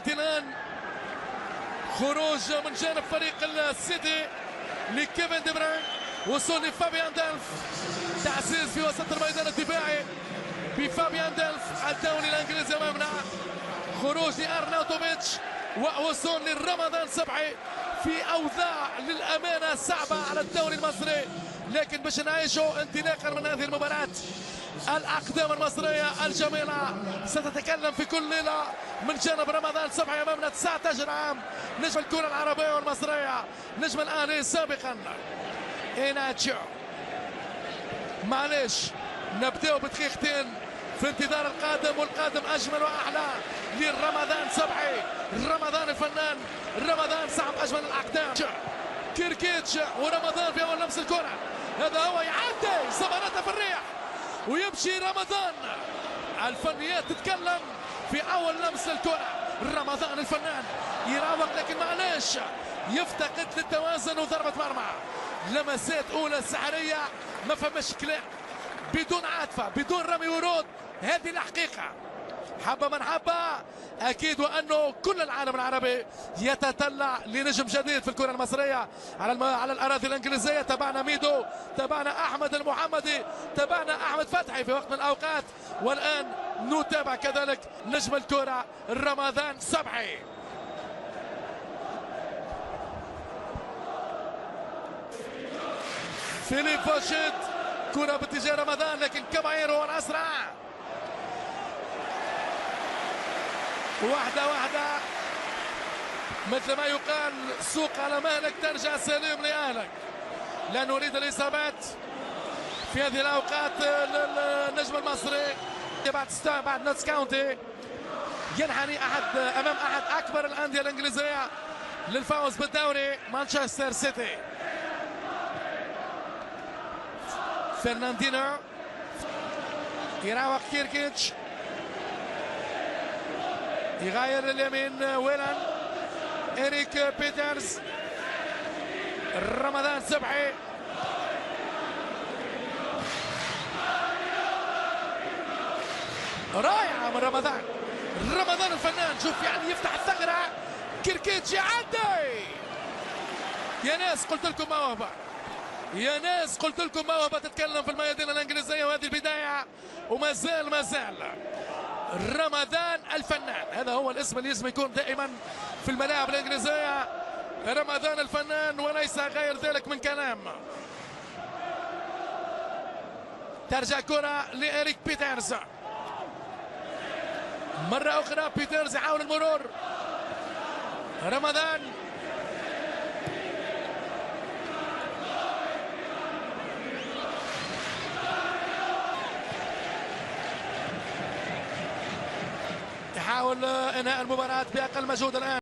الامتنان. خروج من جانب فريق السيتي لكيفن دي بروين، وصول لفابيان ديلف، تعزيز في وسط الميدان الدفاعي بفابيان ديلف الدولي الانجليزي امامنا. خروج لارناوتوفيتش ووصول لرمضان صبحي في اوضاع للامانه صعبه على الدوري المصري، لكن باش نعيشوا انطلاقا من هذه المباراه الاقدام المصريه الجميله ستتكلم في كل ليله من جانب رمضان صبحي امامنا. 19 عام، نجم الكره العربيه والمصريه، نجم الاهلي سابقا. ايناتشو معليش نبداو بدقيقتين في انتظار القادم، والقادم اجمل واحلى لرمضان صبحي، رمضان الفنان، رمضان صعب اجمل الاقدام. كيركيتش ورمضان في اول لمس الكره، هذا هو يعدي زمانته في الريح ويمشي رمضان. الفنيات تتكلم في اول لمس الكره. رمضان الفنان يراوغ لكن معليش يفتقد للتوازن وضربه مرمى. لمسات اولى سحريه ما فماش كلام، بدون عاطفه بدون رمي ورود. هذه الحقيقه، حبه من حبه اكيد، وانه كل العالم العربي يتطلع لنجم جديد في الكره المصريه على الاراضي الانجليزيه. تابعنا ميدو، تابعنا احمد المحمدي، تابعنا احمد فتحي في وقت من الاوقات، والان نتابع كذلك نجم الكره رمضان صبحي. فيليب فوشيت، كره باتجاه رمضان لكن كبعير هو الاسرع. واحدة واحدة مثل ما يقال، سوق على مهلك ترجع سليم لأهلك. لا نريد الإصابات في هذه الأوقات. النجم المصري بعد نوتس كاونتي ينحني أمام أحد أكبر الأندية الإنجليزية للفوز بالدوري، مانشستر سيتي. فرناندينو يراوغ كيركيتش، يغير اليمين ويلان، إريك بيترز، رمضان صبحي، رائعة من رمضان. رمضان الفنان، شوف يعني يفتح الثغرة. كيركيتش يعدي. يا ناس قلت لكم موهبة، يا ناس قلت لكم موهبة تتكلم في الميادين الإنجليزية، وهذه البداية وما زال رمضان الفنان. هذا هو الاسم اللي لازم يكون دائما في الملاعب الإنجليزية، رمضان الفنان وليس غير ذلك من كلام. ترجع كرة لإريك بيترز مرة أخرى. بيترز يحاول المرور. رمضان يحاول انهاء المباراة بأقل مجهود الآن.